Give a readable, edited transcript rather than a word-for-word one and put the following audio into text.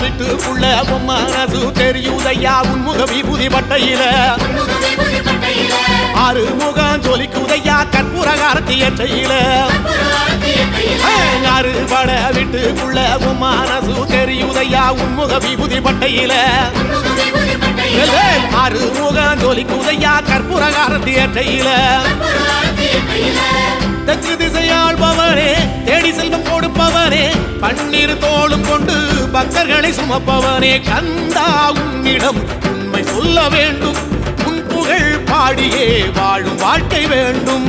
வீட்டுக்குள்ள உன் மனசு தெரியுதையா உன்முக விபூதி பட்டையில ஆறுமுகம் ஜொலிக்குதையா கற்பூர காரத்தி எற்றையில அறுபட வீட்டுக்குள்ள உன் மனசு தெரியுதையா உன்முக விபூதி பட்டையில ஆறுமுகம் ஜொலிக்குதையா கற்பூர காரத்தி எற்றையில தெற்கு திசையாள்பவனே தேடி செல்வம் கொடுப்பவனே பன்னீர் தோளும் கொண்டு பக்தர்களை சுமப்பவனே கந்தா உன்னிடம் உண்மை சொல்ல வேண்டும் உன் புகழ் பாடியே வாழும் வாழ்க்கை வேண்டும்